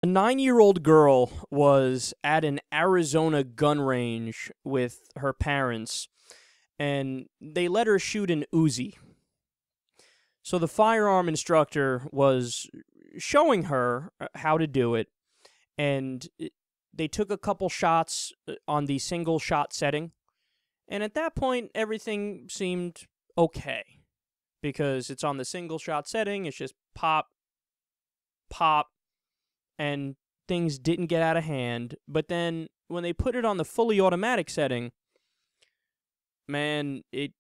A 9-year-old girl was at an Arizona gun range with her parents, and they let her shoot an Uzi. So the firearm instructor was showing her how to do it, and they took a couple shots on the single shot setting, and at that point, everything seemed okay, because it's on the single shot setting, it's just pop, pop, and things didn't get out of hand. But then when they put it on the fully automatic setting, man, it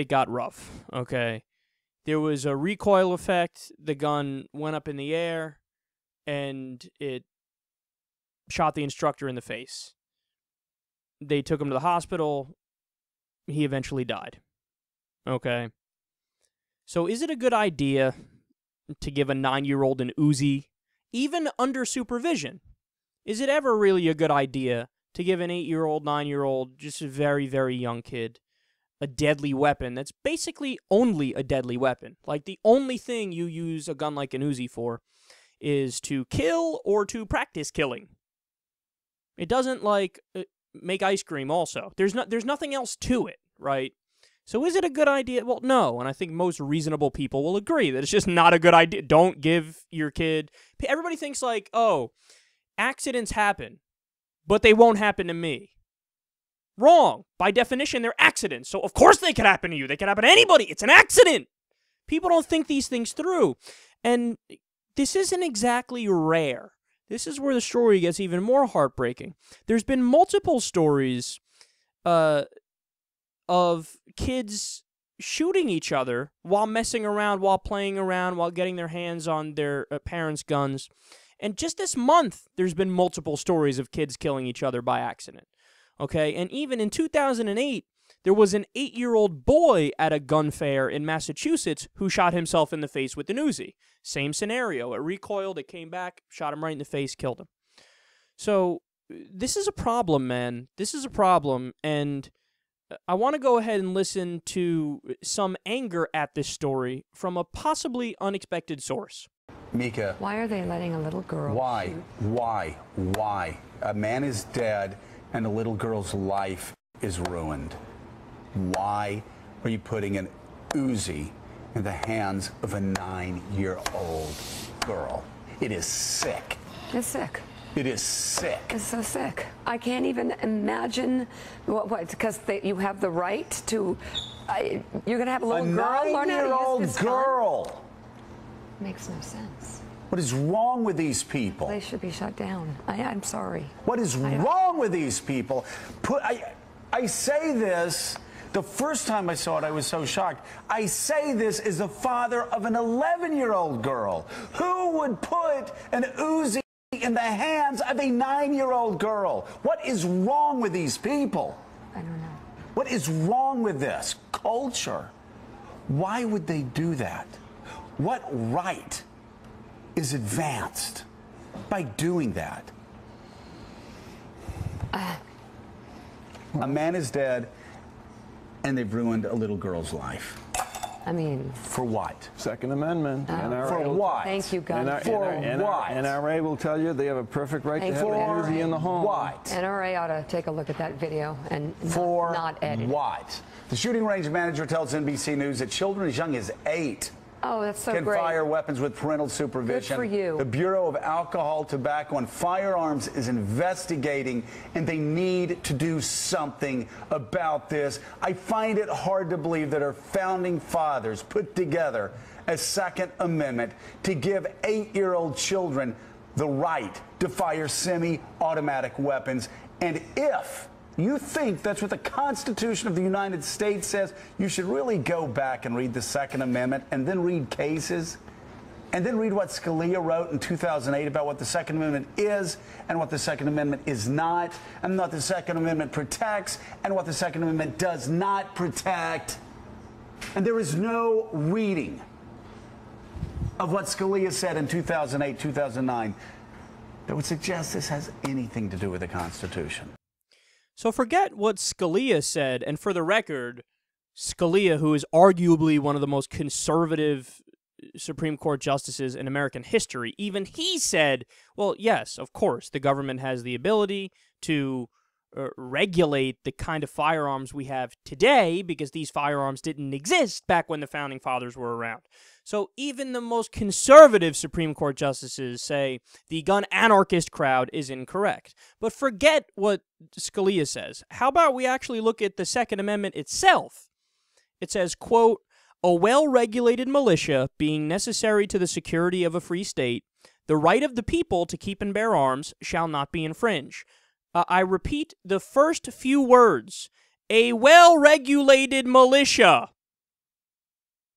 got rough, okay? There was a recoil effect, the gun went up in the air, and it shot the instructor in the face. They took him to the hospital. He eventually died, okay? So is it a good idea to give a 9-year-old an Uzi, even under supervision? Is it ever really a good idea to give an 8-year-old, 9-year-old, just a very, very young kid, a deadly weapon that's basically only a deadly weapon? Like, the only thing you use a gun like an Uzi for is to kill or to practice killing. It doesn't, like, make ice cream also. There's nothing else to it, right? So is it a good idea? Well, no, and I think most reasonable people will agree that it's just not a good idea. Don't give your kid... Everybody thinks like, oh, accidents happen, but they won't happen to me. Wrong. By definition, they're accidents, so of course they could happen to you. They could happen to anybody. It's an accident. People don't think these things through, and this isn't exactly rare. This is where the story gets even more heartbreaking. There's been multiple stories of kids shooting each other while messing around, while playing around, while getting their hands on their parents' guns. And just this month, there's been multiple stories of kids killing each other by accident. Okay, and even in 2008, there was an 8-year-old boy at a gun fair in Massachusetts who shot himself in the face with an Uzi. Same scenario. It recoiled, it came back, shot him right in the face, killed him. So this is a problem, man. This is a problem, and I want to go ahead and listen to some anger at this story from a possibly unexpected source. Mika. Why are they letting a little girl shoot? Why? A man is dead and a little girl's life is ruined. Why are you putting an Uzi in the hands of a 9-year-old girl? It is sick. It's sick. It is sick. It's so sick. I can't even imagine what because you have the right to. You're gonna have a little girl learn how to use this gun? 9-year-old girl. Makes no sense. What is wrong with these people? They should be shut down. I'm sorry. What is wrong with these people? I say this. The first time I saw it, I was so shocked. I say this as the father of an 11-year-old girl. Who would put an Uzi in the hands of a 9-year-old girl? What is wrong with these people? I don't know. What is wrong with this culture? Why would they do that? What right is advanced by doing that? A man is dead, and they've ruined a little girl's life. I mean, for what? Second Amendment. For what? Thank you, God. For what? NRA will tell you they have a perfect right to have an Uzi in the home. What? NRA ought to take a look at that video and not edit. What? The shooting range manager tells NBC News that children as young as 8 Oh, that's so can great. fire weapons with parental supervision. Good for you. The Bureau of Alcohol, Tobacco, and Firearms is investigating, and they need to do something about this. I find it hard to believe that our founding fathers put together a Second Amendment to give 8-year-old children the right to fire semi-automatic weapons. And if you think that's what the Constitution of the United States says, you should really go back and read the Second Amendment and then read cases and then read what Scalia wrote in 2008 about what the Second Amendment is and what the Second Amendment is not, and what the Second Amendment protects and what the Second Amendment does not protect. And there is no reading of what Scalia said in 2008, 2009 that would suggest this has anything to do with the Constitution. So forget what Scalia said, and for the record, Scalia, who is arguably one of the most conservative Supreme Court justices in American history. Even he said, well, yes, of course, the government has the ability to regulate the kind of firearms we have today because these firearms didn't exist back when the Founding Fathers were around. So even the most conservative Supreme Court justices say the gun anarchist crowd is incorrect. But forget what Scalia says. How about we actually look at the Second Amendment itself? It says, quote, "A well-regulated militia being necessary to the security of a free state, the right of the people to keep and bear arms shall not be infringed." I repeat the first few words. A well-regulated militia.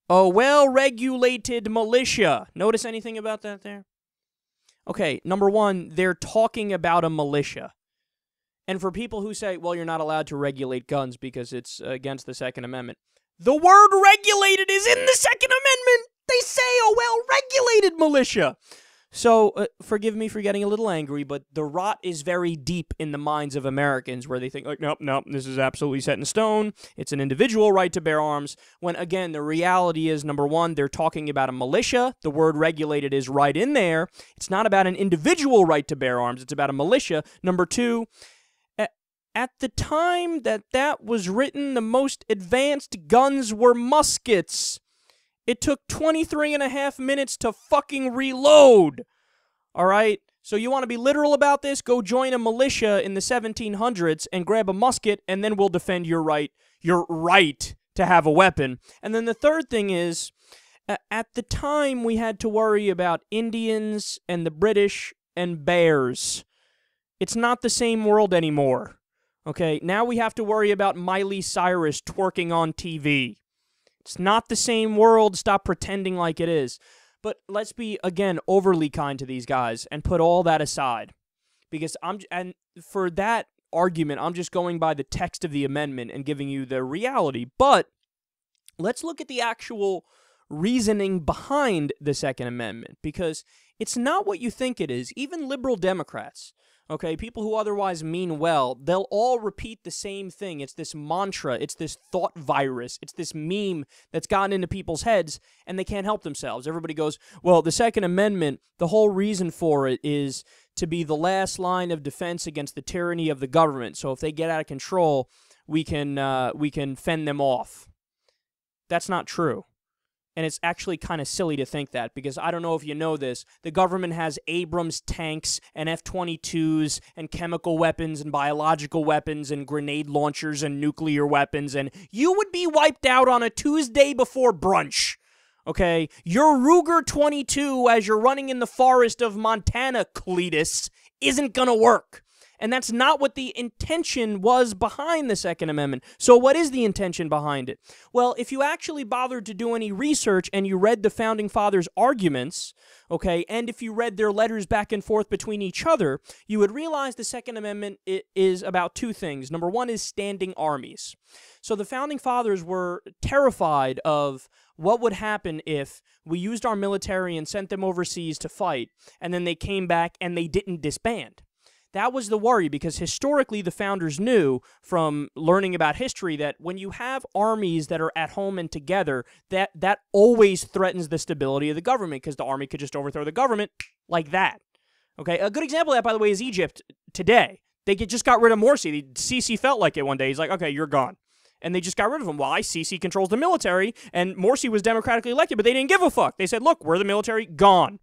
A well-regulated militia. Notice anything about that there? Okay, number one, they're talking about a militia. And for people who say, well, you're not allowed to regulate guns because it's against the Second Amendment, the word regulated is in the Second Amendment. They say a well-regulated militia. So, forgive me for getting a little angry, but the rot is very deep in the minds of Americans where they think, like, nope, this is absolutely set in stone. It's an individual right to bear arms. When, again, the reality is, number one, they're talking about a militia. The word regulated is right in there. It's not about an individual right to bear arms. It's about a militia. Number two, at the time that was written, the most advanced guns were muskets. It took 23 and a half minutes to fucking reload. All right? So you want to be literal about this? Go join a militia in the 1700s and grab a musket, and then we'll defend your right to have a weapon. And then the third thing is, at the time, we had to worry about Indians and the British and bears. It's not the same world anymore. Okay? Now we have to worry about Miley Cyrus twerking on TV. It's not the same world. Stop pretending like it is. But let's be, again, overly kind to these guys and put all that aside. Because and for that argument, I'm just going by the text of the amendment and giving you the reality. But let's look at the actual reasoning behind the Second Amendment. Because it's not what you think it is. Even liberal Democrats, okay, people who otherwise mean well, they'll all repeat the same thing. It's this mantra. It's this thought virus. It's this meme that's gotten into people's heads, and they can't help themselves. Everybody goes, well, the Second Amendment, the whole reason for it is to be the last line of defense against the tyranny of the government. So if they get out of control, we can fend them off. That's not true. And it's actually kind of silly to think that, because I don't know if you know this, the government has Abrams tanks and F-22s and chemical weapons and biological weapons and grenade launchers and nuclear weapons, and you would be wiped out on a Tuesday before brunch. Okay? Your Ruger 22 as you're running in the forest of Montana, Cletus, isn't gonna work. And that's not what the intention was behind the Second Amendment. So what is the intention behind it? Well, if you actually bothered to do any research and you read the Founding Fathers' arguments, okay, and if you read their letters back and forth between each other, you would realize the Second Amendment is about two things. Number one is standing armies. So the Founding Fathers were terrified of what would happen if we used our military and sent them overseas to fight, and then they came back and they didn't disband. That was the worry, because historically the founders knew from learning about history that when you have armies that are at home and together, that always threatens the stability of the government, because the army could just overthrow the government like that. Okay, a good example of that, by the way, is Egypt today. They just got rid of Morsi. Sisi felt like it one day. He's like, okay, you're gone. And they just got rid of him. Why? Sisi controls the military, and Morsi was democratically elected, but they didn't give a fuck. They said, look, we're the military, gone.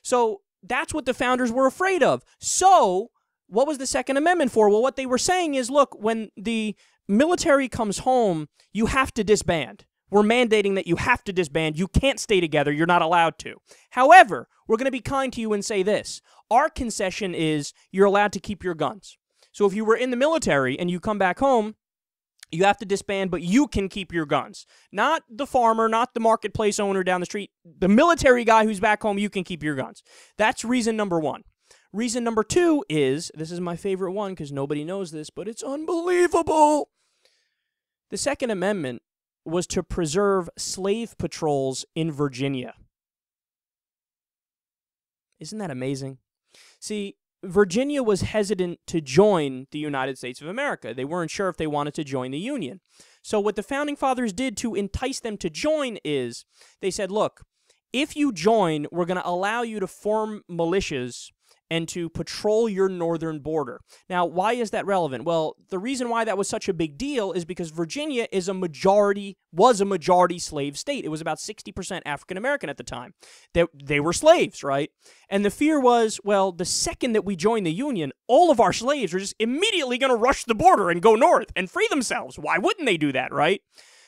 So that's what the founders were afraid of. So what was the Second Amendment for? Well, what they were saying is, look, when the military comes home, you have to disband. We're mandating that you have to disband. You can't stay together. You're not allowed to. However, we're going to be kind to you and say this. Our concession is you're allowed to keep your guns. So if you were in the military and you come back home, you have to disband, but you can keep your guns. Not the farmer, not the marketplace owner down the street. The military guy who's back home, you can keep your guns. That's reason number one. Reason number two is, this is my favorite one because nobody knows this, but it's unbelievable. The Second Amendment was to preserve slave patrols in Virginia. Isn't that amazing? See, Virginia was hesitant to join the United States of America. They weren't sure if they wanted to join the Union. So what the Founding Fathers did to entice them to join is, they said, look, if you join, we're going to allow you to form militias and to patrol your northern border. Now, why is that relevant? Well, the reason why that was such a big deal is because Virginia was a majority slave state. It was about 60% African American at the time. They were slaves, right? And the fear was, well, the second that we join the Union, all of our slaves are just immediately going to rush the border and go north and free themselves. Why wouldn't they do that, right?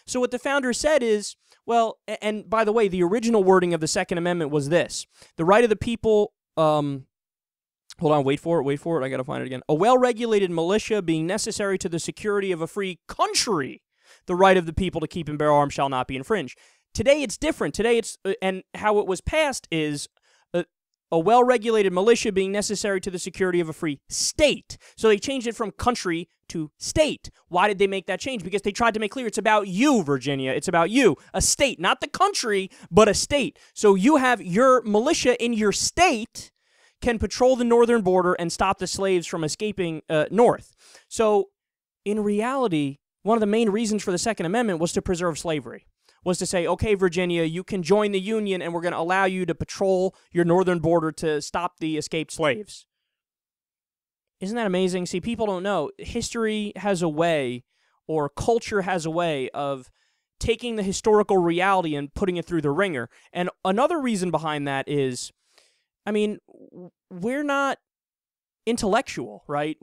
So what the founders said is, well, and by the way, the original wording of the Second Amendment was this: the right of the people, hold on, wait for it, I gotta find it again. A well-regulated militia being necessary to the security of a free country, the right of the people to keep and bear arms shall not be infringed. Today it's different. Today it's, and how it was passed is, a well-regulated militia being necessary to the security of a free state. So they changed it from country to state. Why did they make that change? Because they tried to make clear it's about you, Virginia. It's about you. A state, not the country, but a state. So you have your militia in your state can patrol the northern border and stop the slaves from escaping north. So in reality, one of the main reasons for the Second Amendment was to preserve slavery. Was to say, okay, Virginia, you can join the Union and we're going to allow you to patrol your northern border to stop the escaped slaves. Isn't that amazing? See, people don't know. History has a way, or culture has a way, of taking the historical reality and putting it through the ringer. And another reason behind that is, I mean, we're not intellectual, right?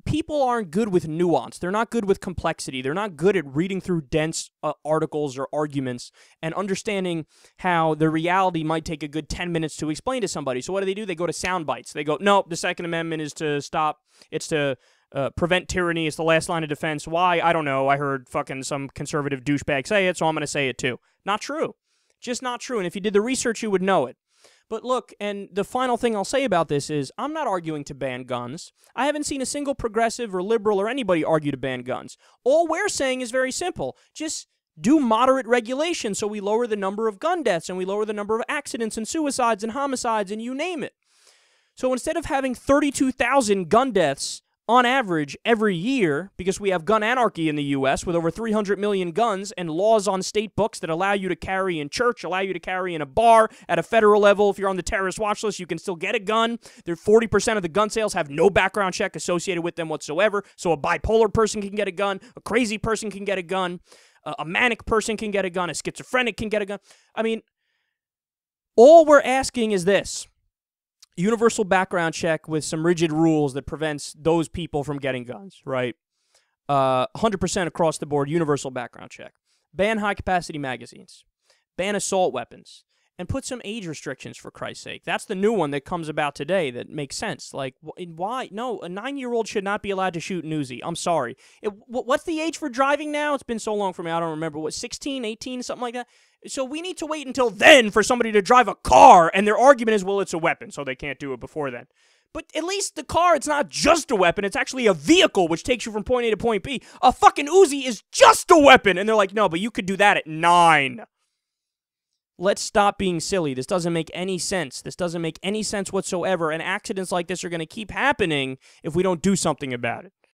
People aren't good with nuance. They're not good with complexity. They're not good at reading through dense articles or arguments and understanding how the reality might take a good 10 minutes to explain to somebody. So what do? They go to sound bites. They go, no, the Second Amendment is to stop, it's to prevent tyranny. It's the last line of defense. Why? I don't know. I heard fucking some conservative douchebag say it, so I'm going to say it too. Not true. Just not true. And if you did the research, you would know it. But look, and the final thing I'll say about this is, I'm not arguing to ban guns. I haven't seen a single progressive or liberal or anybody argue to ban guns. All we're saying is very simple. Just do moderate regulation so we lower the number of gun deaths and we lower the number of accidents and suicides and homicides and you name it. So instead of having 32,000 gun deaths on average every year, because we have gun anarchy in the U.S. with over 300 million guns and laws on state books that allow you to carry in church, allow you to carry in a bar. At a federal level, if you're on the terrorist watch list, you can still get a gun. 40% of the gun sales have no background check associated with them whatsoever, so a bipolar person can get a gun, a crazy person can get a gun, a manic person can get a gun, a schizophrenic can get a gun. I mean, all we're asking is this: universal background check with some rigid rules that prevents those people from getting guns, right? 100% across the board, universal background check. Ban high-capacity magazines. Ban assault weapons. And put some age restrictions, for Christ's sake. That's the new one that comes about today that makes sense. Like, why? No, a 9-year-old should not be allowed to shoot an Uzi. I'm sorry. What's the age for driving now? It's been so long for me, I don't remember. What, 16, 18, something like that? So we need to wait until then for somebody to drive a car, and their argument is, well, it's a weapon, so they can't do it before then. But at least the car, it's not just a weapon, it's actually a vehicle which takes you from point A to point B. A fucking Uzi is just a weapon! And they're like, no, but you could do that at 9. Let's stop being silly. This doesn't make any sense. This doesn't make any sense whatsoever, and accidents like this are going to keep happening if we don't do something about it.